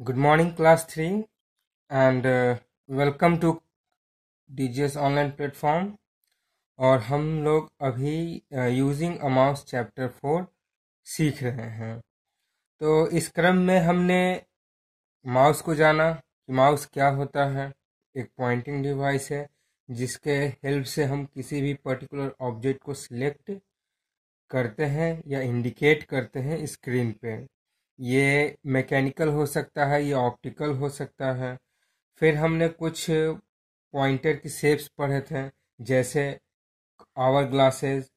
Good morning, class 3, and welcome to DGS online platform. और हम लोग अभी यूजिंग अ माउस चैप्टर 4 सीख रहे हैं। तो इस क्रम में हमने माउस को जाना कि माउस क्या होता है। एक पॉइंटिंग डिवाइस है जिसके हेल्प से हम किसी भी पर्टिकुलर ऑब्जेक्ट को सिलेक्ट करते हैं या इंडिकेट करते हैं स्क्रीन पे। ये मैकेनिकल हो सकता है या ऑप्टिकल हो सकता है। फिर हमने कुछ पॉइंटर की शेप्स पढ़े थे, जैसे hour glasses,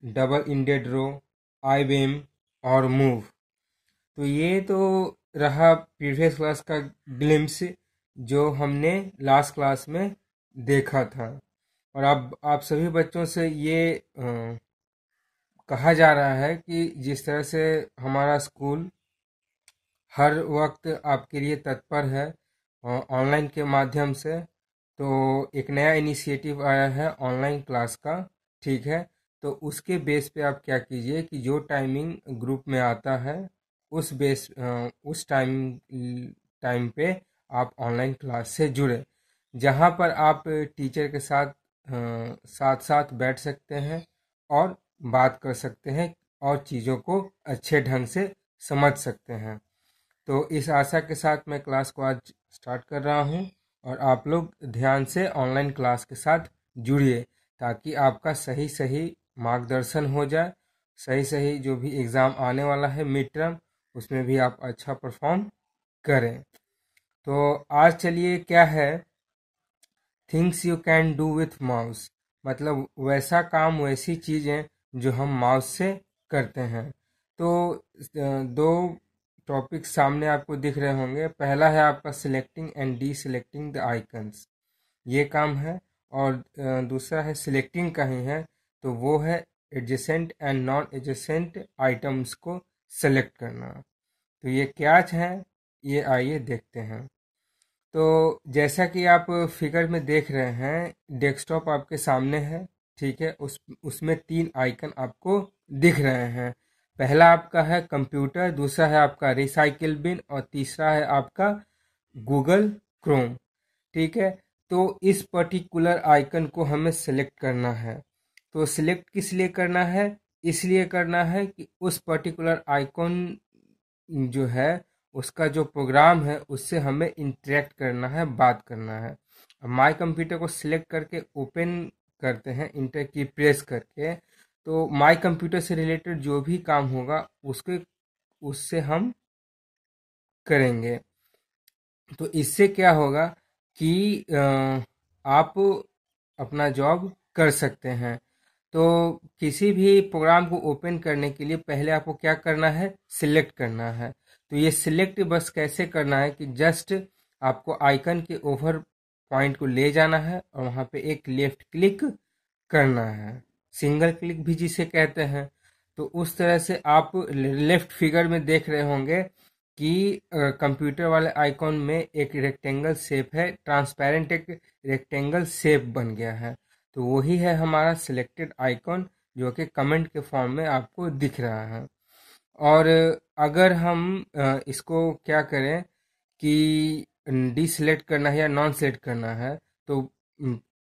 double ended row, I beam और मूव। तो ये तो रहा प्रीवियस क्लास का ग्लिम्स जो हमने लास्ट क्लास में देखा था। और अब आप सभी बच्चों से ये कहा जा रहा है कि जिस तरह से हमारा स्कूल हर वक्त आपके लिए तत्पर है ऑनलाइन के माध्यम से, तो एक नया इनिशिएटिव आया है ऑनलाइन क्लास का। ठीक है, तो उसके बेस पे आप क्या कीजिए कि जो टाइमिंग ग्रुप में आता है उस टाइम पे आप ऑनलाइन क्लास से जुड़े, जहाँ पर आप टीचर के साथ साथ साथ बैठ सकते हैं और बात कर सकते हैं और चीज़ों को अच्छे ढंग से समझ सकते हैं। तो इस आशा के साथ मैं क्लास को आज स्टार्ट कर रहा हूँ और आप लोग ध्यान से ऑनलाइन क्लास के साथ जुड़िए, ताकि आपका सही सही मार्गदर्शन हो जाए। सही सही जो भी एग्ज़ाम आने वाला है मिड टर्म, उसमें भी आप अच्छा परफॉर्म करें। तो आज चलिए क्या है, things you can do with mouse, मतलब वैसा काम वैसी चीज़ें जो हम माउस से करते हैं। तो दो टॉपिक सामने आपको दिख रहे होंगे। पहला है आपका selecting and D selecting the icons, ये काम है। और दूसरा है सिलेक्टिंग का ही है, तो वो है adjacent and non adjacent items को सेलेक्ट करना। तो ये क्या है, ये आइए देखते हैं। तो जैसा कि आप फिगर में देख रहे हैं, डेस्कटॉप आपके सामने है। ठीक है, उसमें तीन आइकन आपको दिख रहे हैं। पहला आपका है कंप्यूटर, दूसरा है आपका रिसाइकिल बिन और तीसरा है आपका गूगल क्रोम। ठीक है, तो इस पर्टिकुलर आइकन को हमें सेलेक्ट करना है। तो सिलेक्ट किस लिए करना है? इसलिए करना है कि उस पर्टिकुलर आइकन जो है, उसका जो प्रोग्राम है उससे हमें इंटरेक्ट करना है, बात करना है। अब माई कंप्यूटर को सिलेक्ट करके ओपन करते हैं इंटर की प्रेस करके, तो माई कंप्यूटर से रिलेटेड जो भी काम होगा उससे हम करेंगे। तो इससे क्या होगा कि आप अपना जॉब कर सकते हैं। तो किसी भी प्रोग्राम को ओपन करने के लिए पहले आपको क्या करना है, सिलेक्ट करना है। तो ये सिलेक्ट बस कैसे करना है कि जस्ट आपको आइकन के ओवर पॉइंट को ले जाना है और वहाँ पे एक लेफ्ट क्लिक करना है, सिंगल क्लिक भी जिसे कहते हैं। तो उस तरह से आप लेफ्ट फिगर में देख रहे होंगे कि कंप्यूटर वाले आइकॉन में एक रेक्टेंगल शेप है, ट्रांसपेरेंट एक रेक्टेंगल शेप बन गया है। तो वही है हमारा सिलेक्टेड आइकॉन, जो कि कमेंट के फॉर्म में आपको दिख रहा है। और अगर हम इसको क्या करें कि डिसलेक्ट करना है या नॉन सेलेक्ट करना है, तो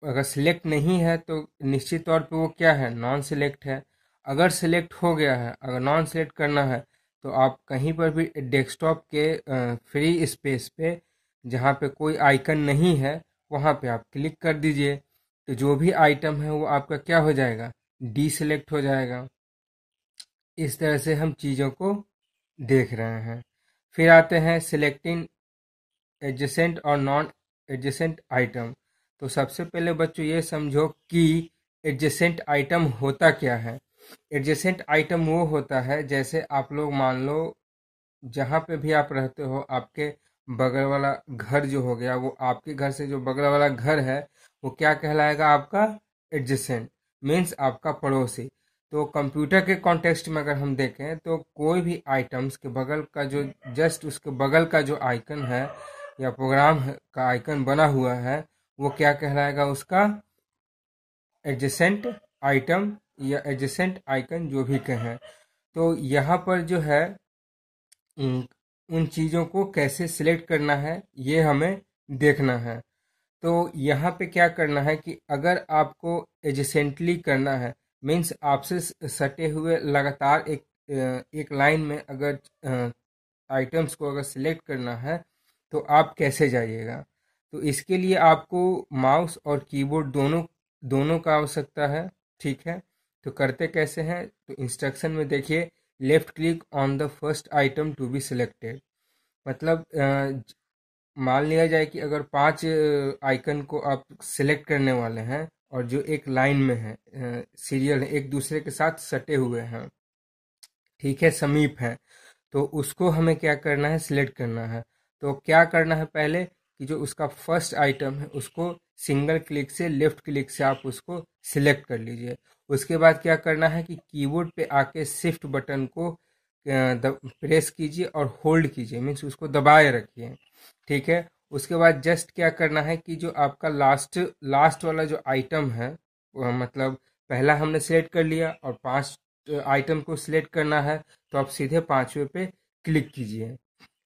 अगर सिलेक्ट नहीं है तो निश्चित तौर पे वो क्या है, नॉन सिलेक्ट है। अगर सिलेक्ट हो गया है, अगर नॉन सेलेक्ट करना है, तो आप कहीं पर भी डेस्कटॉप के फ्री स्पेस पे जहाँ पे कोई आइकन नहीं है वहाँ पे आप क्लिक कर दीजिए। तो जो भी आइटम है वो आपका क्या हो जाएगा, डीसेलेक्ट हो जाएगा। इस तरह से हम चीज़ों को देख रहे हैं। फिर आते हैं सिलेक्टिंग एडजेसेंट और नॉन एडजेसेंट आइटम। तो सबसे पहले बच्चों ये समझो कि एडजेसेंट आइटम होता क्या है। एडजेसेंट आइटम वो होता है, जैसे आप लोग मान लो जहाँ पे भी आप रहते हो, आपके बगल वाला घर जो हो गया, वो आपके घर से जो बगल वाला घर है वो क्या कहलाएगा, आपका एडजेसेंट, मीन्स आपका पड़ोसी। तो कंप्यूटर के कॉन्टेक्स्ट में अगर हम देखें तो कोई भी आइटम्स के बगल का जो जस्ट उसके बगल का जो आइकन है या प्रोग्राम का आइकन बना हुआ है, वो क्या कहलाएगा, उसका एडजेसेंट आइटम या एडजेसेंट आइकन जो भी कहें। तो यहाँ पर जो है उन चीज़ों को कैसे सिलेक्ट करना है ये हमें देखना है। तो यहाँ पे क्या करना है कि अगर आपको एडजेसेंटली करना है, मीन्स आपसे सटे हुए लगातार एक लाइन में अगर आइटम्स को अगर सिलेक्ट करना है तो आप कैसे जाइएगा। तो इसके लिए आपको माउस और कीबोर्ड दोनों दोनों का आवश्यकता है। ठीक है, तो करते कैसे हैं, तो इंस्ट्रक्शन में देखिए, left click on the first item to be selected. मतलब मान लिया जाए कि अगर 5 आइकन को आप सिलेक्ट करने वाले हैं और जो एक लाइन में है, सीरियल है, एक दूसरे के साथ सटे हुए हैं, ठीक है, समीप हैं, तो उसको हमें क्या करना है, सिलेक्ट करना है। तो क्या करना है, पहले कि जो उसका फर्स्ट आइटम है उसको सिंगल क्लिक से, लेफ्ट क्लिक से आप उसको सिलेक्ट कर लीजिए। उसके बाद क्या करना है कि कीबोर्ड पे आके शिफ्ट बटन को प्रेस कीजिए और होल्ड कीजिए, मीन्स उसको दबाए रखिए। ठीक है, उसके बाद जस्ट क्या करना है कि जो आपका लास्ट लास्ट वाला जो आइटम है, मतलब पहला हमने सिलेक्ट कर लिया और 5 आइटम को सिलेक्ट करना है, तो आप सीधे 5वें पे क्लिक कीजिए।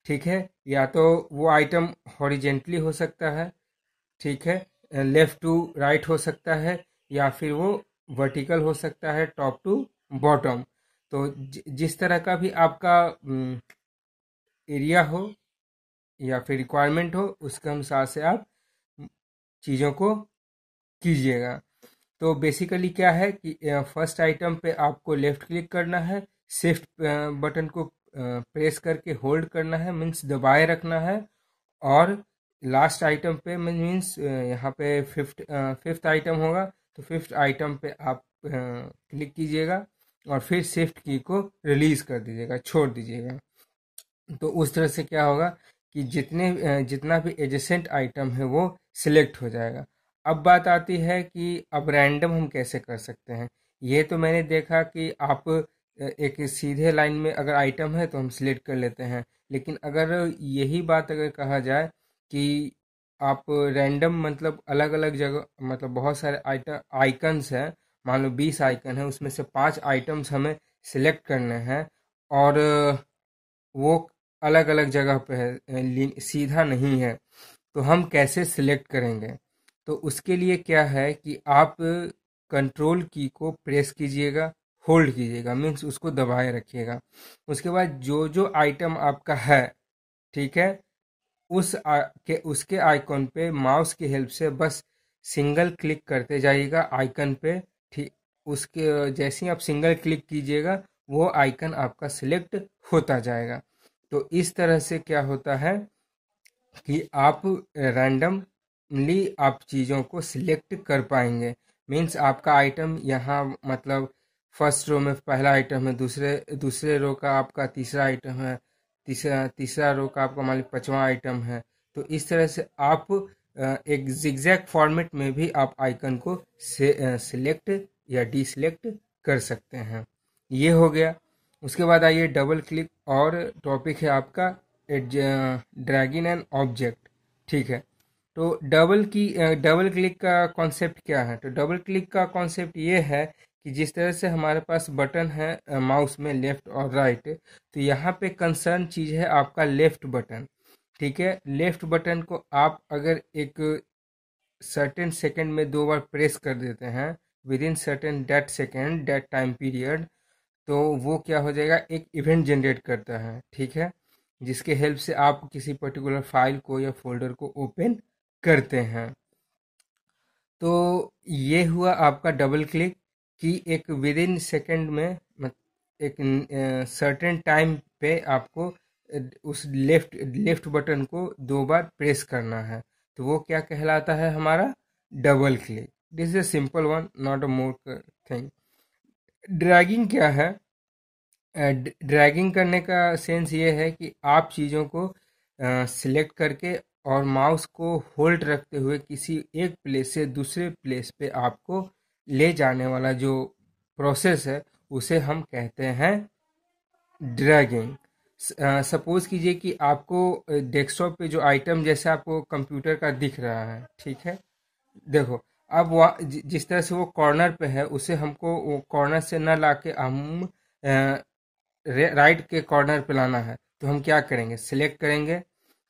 ठीक है, या तो वो आइटम हॉरिजेंटली हो सकता है, ठीक है, लेफ्ट टू राइट हो सकता है, या फिर वो वर्टिकल हो सकता है, टॉप टू बॉटम। तो जिस तरह का भी आपका एरिया हो या फिर रिक्वायरमेंट हो, उसके अनुसार से आप चीज़ों को कीजिएगा। तो बेसिकली क्या है कि फर्स्ट आइटम पे आपको लेफ्ट क्लिक करना है, शिफ्ट बटन को प्रेस करके होल्ड करना है, मीन्स दबाए रखना है, और लास्ट आइटम पे मीन्स यहाँ पे फिफ्थ आइटम होगा, तो फिफ्थ आइटम पे आप क्लिक कीजिएगा और फिर शिफ्ट की को रिलीज कर दीजिएगा, छोड़ दीजिएगा। तो उस तरह से क्या होगा कि जितना भी एडजेसेंट आइटम है वो सिलेक्ट हो जाएगा। अब बात आती है कि अब रैंडम हम कैसे कर सकते हैं। ये तो मैंने देखा कि आप एक सीधे लाइन में अगर आइटम है तो हम सिलेक्ट कर लेते हैं, लेकिन अगर यही बात अगर कहा जाए कि आप रैंडम, मतलब अलग अलग जगह, मतलब बहुत सारे आइकन्स हैं, मान लो 20 आइकन है, उसमें से 5 आइटम्स हमें सिलेक्ट करने हैं और वो अलग अलग जगह पे है, सीधा नहीं है, तो हम कैसे सिलेक्ट करेंगे। तो उसके लिए क्या है कि आप कंट्रोल की को प्रेस कीजिएगा, होल्ड कीजिएगा, मीन्स उसको दबाए रखिएगा। उसके बाद जो जो आइटम आपका है, ठीक है, उसके आइकॉन पे माउस की हेल्प से बस सिंगल क्लिक करते जाइएगा आइकन पे। ठीक, उसके जैसे ही आप सिंगल क्लिक कीजिएगा वो आइकन आपका सिलेक्ट होता जाएगा। तो इस तरह से क्या होता है कि आप रैंडमली आप चीज़ों को सिलेक्ट कर पाएंगे। मीन्स आपका आइटम यहाँ, मतलब फर्स्ट रो में पहला आइटम है, दूसरे दूसरे रो का आपका तीसरा आइटम है, तीसरा रो का आपका मान लीजिए 5वां आइटम है। तो इस तरह से आप एक जिगजैग फॉर्मेट में भी आप आइकन को सिलेक्ट या डीसिलेक्ट कर सकते हैं। ये हो गया। उसके बाद आइए डबल क्लिक, और टॉपिक है आपका ड्रैगिंग एन ऑब्जेक्ट। ठीक है, तो डबल क्लिक का कॉन्सेप्ट क्या है। तो डबल क्लिक का कॉन्सेप्ट ये है कि जिस तरह से हमारे पास बटन है माउस में लेफ्ट और राइट, तो यहाँ पे कंसर्न चीज़ है आपका लेफ्ट बटन। ठीक है, लेफ्ट बटन को आप अगर एक सर्टेन सेकंड में 2 बार प्रेस कर देते हैं, within certain date second date time period, तो वो क्या हो जाएगा, एक इवेंट जनरेट करता है। ठीक है, जिसके हेल्प से आप किसी पर्टिकुलर फाइल को या फोल्डर को ओपन करते हैं। तो ये हुआ आपका डबल क्लिक, कि एक विद इन सेकेंड में एक सर्टेन टाइम पे आपको उस लेफ्ट बटन को 2 बार प्रेस करना है, तो वो क्या कहलाता है, हमारा double click. This is a simple one, not a more thing. Dragging क्या है, ड्रैगिंग करने का सेंस ये है कि आप चीज़ों को सिलेक्ट करके और माउस को होल्ड रखते हुए किसी एक प्लेस से दूसरे प्लेस पे आपको ले जाने वाला जो प्रोसेस है, उसे हम कहते हैं ड्रैगिंग। सपोज कीजिए कि आपको डेस्कटॉप पे जो आइटम जैसे आपको कंप्यूटर का दिख रहा है, ठीक है, देखो, अब जिस तरह से वो कॉर्नर पे है, उसे हमको वो कॉर्नर से ना लाके हम राइट के कॉर्नर पे लाना है। तो हम क्या करेंगे, सिलेक्ट करेंगे,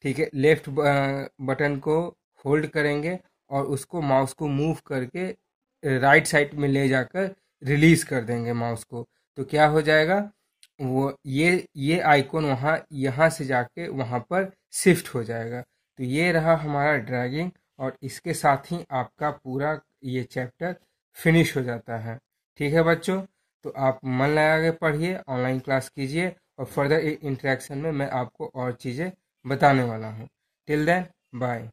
ठीक है, लेफ्ट बटन को होल्ड करेंगे और उसको माउस को मूव करके राइट साइड में ले जाकर रिलीज कर देंगे माउस को। तो क्या हो जाएगा, वो ये आइकॉन वहाँ यहाँ से जाके वहाँ पर शिफ्ट हो जाएगा। तो ये रहा हमारा ड्रैगिंग, और इसके साथ ही आपका पूरा ये चैप्टर फिनिश हो जाता है। ठीक है बच्चों, तो आप मन लगा के पढ़िए, ऑनलाइन क्लास कीजिए, और फर्दर इंटरेक्शन में मैं आपको और चीज़ें बताने वाला हूँ। Till then bye.